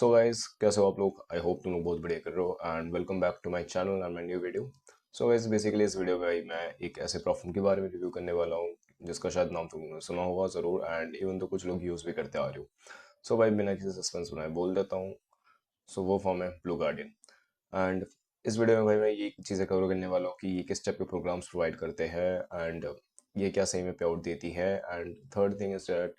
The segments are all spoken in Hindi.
सो गाइस, कैसे हो आप लोग? आई होप तुम लोग बहुत बढ़िया कर रहे हो and welcome back to my channel and my new video. So guys, basically इस वीडियो में भाई मैं एक ऐसे प्रॉब्लम के बारे में रिव्यू करने वाला हूँ जिसका शायद नाम तुमने सुना होगा ज़रूर एंड इवन तो कुछ लोग यूज़ भी करते आ रहे हो। सो भाई बिना किसी सस्पेंस बनाए बोल देता हूँ। सो वो फॉर्म है ब्लू गार्डियन। एंड इस वीडियो में भाई मैं ये चीज़ें कवर करने वाला हूँ कि ये किस टाइप के प्रोग्राम्स प्रोवाइड करते हैं एंड ये क्या सही में पे आउट देती है and third thing is that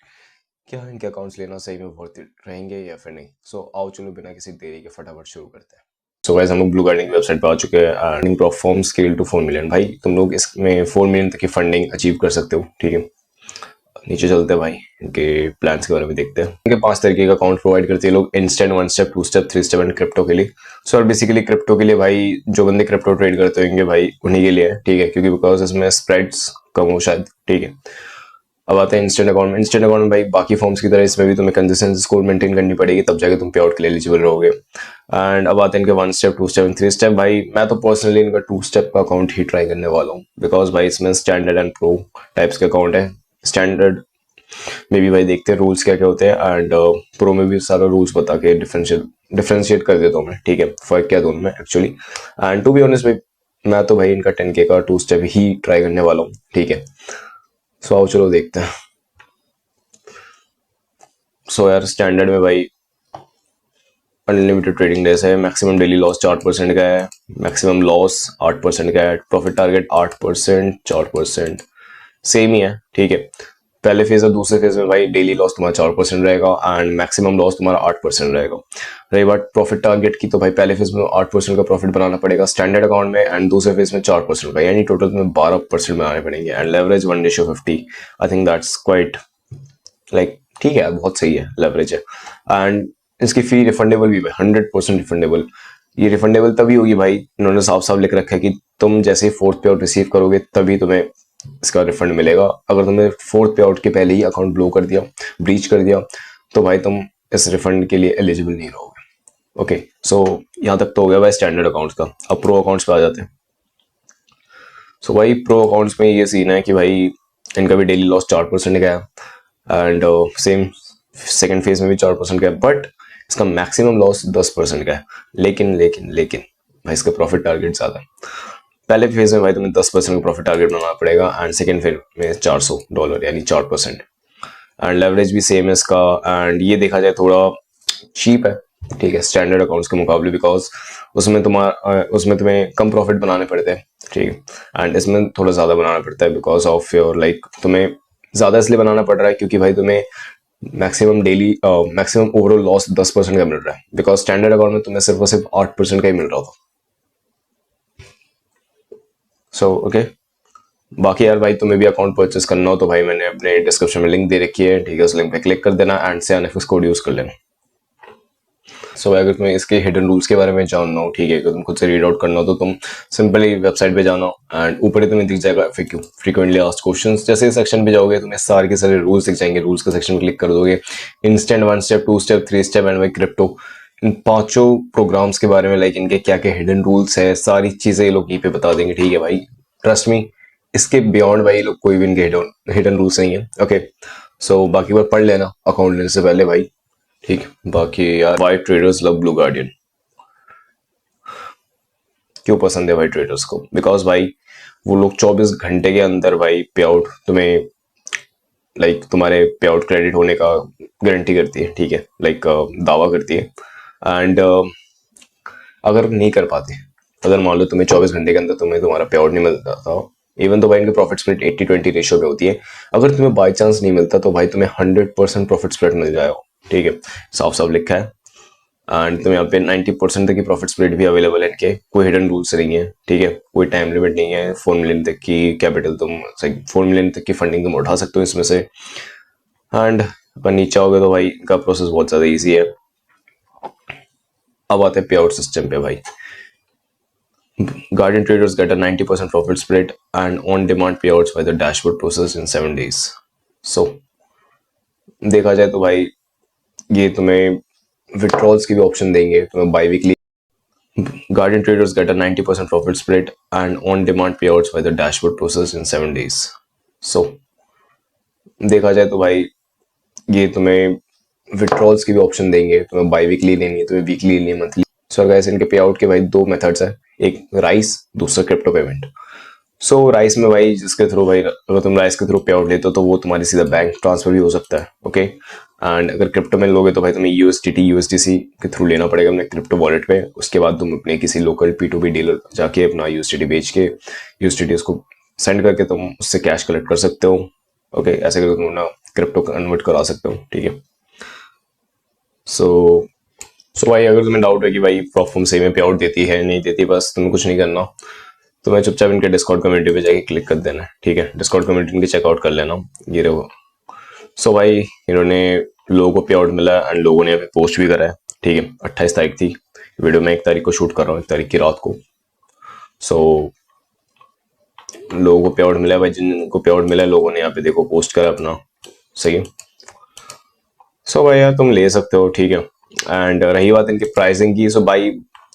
क्या इनके अकाउंट्स लेना सही में वर्थ इट रहेंगे या फिर नहीं। सो आओ चलो बिना किसी देरी के फटाफट शुरू करते हैं। सो गाइस, हम लोग ब्लू गार्डन की वेबसाइट पे आ चुके हैं। Earning from scale to 4 million. भाई तुम लोग इसमें 4 मिलियन तक की फंडिंग अचीव कर सकते हो, ठीक है। नीचे चलते हैं भाई, इनके प्लान्स के बारे में देखते हैं। इनके 5 तरीके का अकाउंट प्रोवाइड करते हैं लोग: instant, 1 step, 2 step, 3 step and crypto के लिए। सो और बेसिकली क्रिप्टो के लिए भाई जो बंदे क्रिप्टो ट्रेड करते होंगे भाई उन्हीं के लिए है, ठीक है, क्योंकि बिकॉज इसमें स्प्रेड्स कम हो शायद, ठीक है। अब आते हैं इंस्टेंट अकाउंट में। इंस्टेंट अकाउंट में भाई बाकी फॉर्म्स की तरह इसमें भी तुम्हें कंसिस्टेंसी स्कोर मेंटेन करनी पड़ेगी, तब जाके तुम पे आउट के लिए एलिजिबल रहोगे। एंड अब आते हैं इनके 1 स्टेप, 2 स्टेप एंड 3 स्टेप। भाई मैं तो पर्सनली इनका 2 स्टेप का अकाउंट ही ट्राई करने वाला हूँ, बिकॉज भाई इसमें स्टैंडर्ड एंड प्रो टाइप्स के अकाउंट है। स्टैंडर्ड में भी भाई देखते हैं रूल्स क्या क्या होते हैं एंड प्रो में भी सारा रूल्स बता के डिफ्रेंशिएट कर देता हूँ मैं, ठीक है, फर्क क्या है दोनों में actually. And to be honest भाई मैं तो भाई इनका 10K का 2 स्टेप ही ट्राई करने वाला हूँ, ठीक है। सो आओ चलो देखते हैं। सो यार स्टैंडर्ड में भाई अनलिमिटेड ट्रेडिंग डेज है, मैक्सिमम डेली लॉस 4% का है, मैक्सिमम लॉस 8% का है, प्रॉफिट टारगेट 8%, 4% सेम ही है, ठीक है। पहले फेज और दूसरे फेज में भाई डेली लॉस तुम्हारा 4% रहेगा एंड मैक्सिमम लॉस तुम्हारा 8% रहेगा। रही बात प्रॉफिट टारगेट की, तो भाई पहले फेज में 8% का प्रॉफिट बनाना पड़ेगा स्टैंडर्ड अकाउंट में एंड दूसरे फेज में 4% का, यानी टोटल तुम्हें 12% बनाने पड़ेंगे। And leverage 1:50। I think that's quite like ठीक है, बहुत सही है लेवरेज है। एंड इसकी फी रिफंडेबल भी है, 100% रिफंडेबल। ये रिफंडेबल तभी होगी भाई, इन्होंने साफ साफ लिख रखा है कि तुम जैसे ही फोर्थ पे आउट रिसीव करोगे तभी तुम्हें इसका रिफंड मिलेगा। अगर तुमने फोर्थ पे आउट के पहले ही अकाउंट ब्लो कर दिया, ब्रीच कर दिया, तो भाई तुम इस रिफंड के लिए एलिजिबल नहीं रहोगे। ओके, सो यहाँ तक तो हो गया भाई स्टैंडर्ड अकाउंट्स का। अब प्रो अकाउंट्स पे आ जाते हैं। सो भाई प्रो अकाउंट्स में ये सीन है कि भाई इनका भी डेली लॉस 4% का है एंड सेम सेकेंड फेज में भी 4% का है, बट इसका मैक्सिमम लॉस 10% का है। लेकिन भाई इसका प्रॉफिट टारगेट ज्यादा है। पहले फेज में भाई तुम्हें 10% का प्रॉफिट टारगेट बनाना पड़ेगा एंड सेकेंड फेज में $400 यानी 4%। एंड लेवरेज भी सेम है इसका एंड ये देखा जाए थोड़ा चीप है, ठीक है, स्टैंडर्ड अकाउंट्स के मुकाबले, बिकॉज उसमें तुम्हें कम प्रॉफिट बनाने पड़ते हैं, ठीक है। एंड इसमें थोड़ा ज़्यादा बनाना पड़ता है बिकॉज ऑफ योर लाइक तुम्हें ज़्यादा इसलिए बनाना पड़ रहा है क्योंकि भाई तुम्हें मैक्सिमम ओवरऑल लॉस 10% का मिल रहा है, बिकॉज स्टैंडर्ड अकाउंट में तुम्हें सिर्फ और सिर्फ 8% का ही मिल रहा था। सो ओके, बाकी यार भाई तुम्हें भी अकाउंट परचेस करना हो तो भाई मैंने अपने डिस्क्रिप्शन में लिंक दे रखी है, ठीक है, उस लिंक पे क्लिक कर देना एंड से एनएफएस कोड यूज कर लेना। सो अगर तुम्हें इसके हिडन रूल्स के बारे में जानना हो, ठीक है, अगर तुम खुद से रीड आउट करना हो तो तुम सिंपली वेबसाइट पे जाना एंड ऊपर ही तुम्हें दिख जाएगा FAQ, फ्रीक्वेंटली आस्क्ड क्वेश्चंस। जैसे इस सेक्शन पे जाओगे तुम्हें सारे के सारे रूल्स दिख जाएंगे। रूल्स के सेक्शन में क्लिक कर दोगे, instant, 1 step, 2 step, 3 step and भाई क्रिप्टो, इन पांचों प्रोग्राम्स के बारे में लाइक इनके क्या क्या हिडन रूल्स है, सारी चीजें ये लोग यहीं पे बता देंगे, ठीक है भाई, ट्रस्ट मी। इसके बियॉन्ड भाई लोग कोई भी इनके हिडन रूल्स नहीं है। ओके, सो बाकी बार पढ़ लेना अकाउंट लेने से पहले भाई, ठीक। बाकी यार why traders love blue guardian, क्यों पसंद है भाई ट्रेडर्स को? बिकॉज भाई वो लोग 24 घंटे के अंदर भाई पे आउट तुम्हें लाइक तुम्हारे पे आउट क्रेडिट होने का गारंटी करती है, ठीक है, लाइक दावा करती है। एंड अगर नहीं कर पाते, अगर मान लो तुम्हें 24 घंटे के अंदर तुम्हारा पे आउट नहीं मिलता था, इवन तो भाई इनके प्रॉफिट स्प्लिट 80-20 रेशियो पे होती है, अगर तुम्हें बाई चांस नहीं मिलता तो भाई तुम्हें 100% प्रॉफिट स्प्लिट मिल जाएगा, ठीक है, साफ साफ लिखा है। एंड तुम्हें यहाँ पे 90% तक की प्रॉफिट स्प्लिट भी अवेलेबल है इनके, कोई हिडन रूल्स नहीं है, ठीक है, कोई टाइम लिमिट नहीं है। 4 मिलियन तक की कैपिटल तुम 4 मिलियन तक की फंडिंग तुम उठा सकते हो इसमें से। एंड अपन नीचे आओगे तो भाई इनका प्रोसेस बहुत ज़्यादा ईजी है। अब आते हैं पे आउट सिस्टम पे भाई। Guardian traders get a 90% profit split and on-demand payouts by the dashboard process in 7 days. So देखा जाए तो भाई ये तुम्हें विड्रॉल्स की भी ऑप्शन देंगे, तुम्हें by weekly. Guardian traders get a 90% profit split and on-demand payouts by the dashboard process in 7 days. So देखा जाए तो भाई ये तुम्हें विड्रॉल्स की भी ऑप्शन देंगे, तुम्हें बाई वीकली लेनी है, तुम्हें वीकली लेनी है, मंथली। सो गाइस इनके पे आउट के भाई दो मेथड्स है, एक राइस, दूसरा क्रिप्टो पेमेंट। सो राइस में भाई जिसके थ्रू भाई अगर तुम राइस के थ्रू पे आउट लेते हो तो वो तुम्हारी सीधा बैंक ट्रांसफर भी हो सकता है, ओके। एंड अगर क्रिप्टो में लोगे तो भाई तुम्हें यूएसडीटी यूएसडीसी के थ्रू लेना पड़ेगा अपने क्रिप्टो वॉलेट पे। उसके बाद तुम अपने किसी लोकल P2P डीलर जाके अपना यूएसडीटी बेच के यूएसडीटी उसको सेंड करके तुम उससे कैश कलेक्ट कर सकते हो, ओके। ऐसे करके तुम अपना क्रिप्टो कन्वर्ट करा सकते हो, ठीक है। सो भाई अगर तुम्हें डाउट है कि भाई प्रोफॉर्म सही में पे आउट देती है नहीं देती, बस तुम्हें कुछ नहीं करना, तो मैं चुपचाप इनके डिस्कॉर्ड कम्युनिटी पे जाके क्लिक कर देना, ठीक है। डिस्कॉर्ड कम्युनिटी इनकी चेकआउट कर लेना, ये रहो। सो भाई इन्होंने लोगों को पे आउट मिला एंड लोगों ने पोस्ट भी करा है, ठीक है। 28 तारीख थी वीडियो, मैं 1 तारीख को शूट कर रहा हूँ, 1 तारीख की रात को। सो लोगों को पे आउट मिला है भाई, जिनको पे आउट मिला है लोगों ने यहाँ पे देखो पोस्ट करा अपना, सही है। सो भाई यार तुम ले सकते हो, ठीक है। एंड रही बात इनकी प्राइसिंग की, सो भाई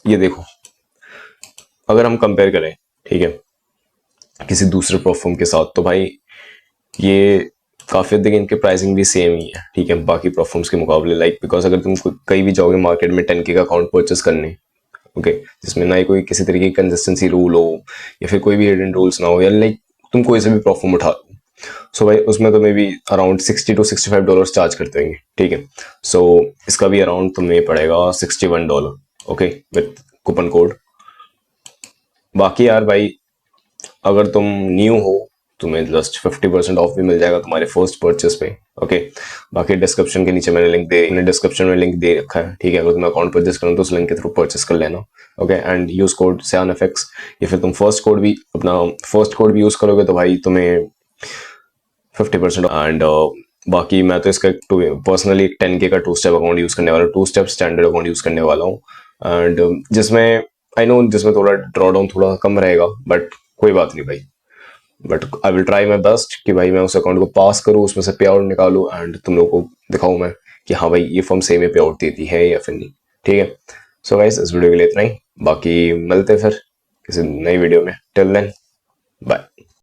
ये देखो अगर हम कंपेयर करें, ठीक है, किसी दूसरे प्लेटफॉर्म के साथ, तो भाई ये काफी हद तक इनके प्राइसिंग भी सेम ही है, ठीक है, बाकी प्लेटफॉर्म्स के मुकाबले। लाइक बिकॉज अगर तुम कहीं भी जाओगे मार्केट में 10K का अकाउंट परचेस करने, ओके, जिसमें ना ही कोई किसी तरीके की कंसिस्टेंसी रूल हो या फिर कोई भी हिडन रूल्स ना हो, या लाइक तुम कोई से भी प्लेटफॉर्म उठा लो, सो भाई उसमें तुम्हें भी अराउंड $60 to $65 चार्ज करते होंगे, ठीक है। सो इसका भी अराउंड तुम्हें पड़ेगा $61, ओके, विद कूपन कोड। बाकी यार भाई अगर तुम न्यू हो तुम्हें जस्ट 50% ऑफ भी मिल जाएगा तुम्हारे फर्स्ट परचेस पे, ओके। बाकी डिस्क्रिप्शन के नीचे मैंने डिस्क्रिप्शन में लिंक दे रखा है, ठीक है। अगर तुम अकाउंट परचेस करो तो उस लिंक के थ्रू परचेस कर लेना, okay. And use code SANFX, या फिर तुम फर्स्ट कोड भी यूज करोगे तो भाई तुम्हें 50%। एंड बाकी मैं तो इसका पर्सनली 10K का 2 स्टेप अकाउंट यूज करने वाला हूँ, 2 स्टेप स्टैंडर्ड अकाउंट यूज करने वाला हूँ। एंड जिसमें आई नो जिसमें थोड़ा ड्रॉ डाउन थोड़ा कम रहेगा, बट कोई बात नहीं भाई, but I will try my best कि भाई मैं उस अकाउंट को पास करूँ, उसमें से पे आउट निकालूँ एंड तुम लोगों को दिखाऊँ मैं कि हाँ भाई ये फर्म सही में पे आउट देती है या फिर नहीं, ठीक है। सो गाइस इस वीडियो के लिए इतना ही, बाकी मिलते फिर किसी नई वीडियो में। Till then bye.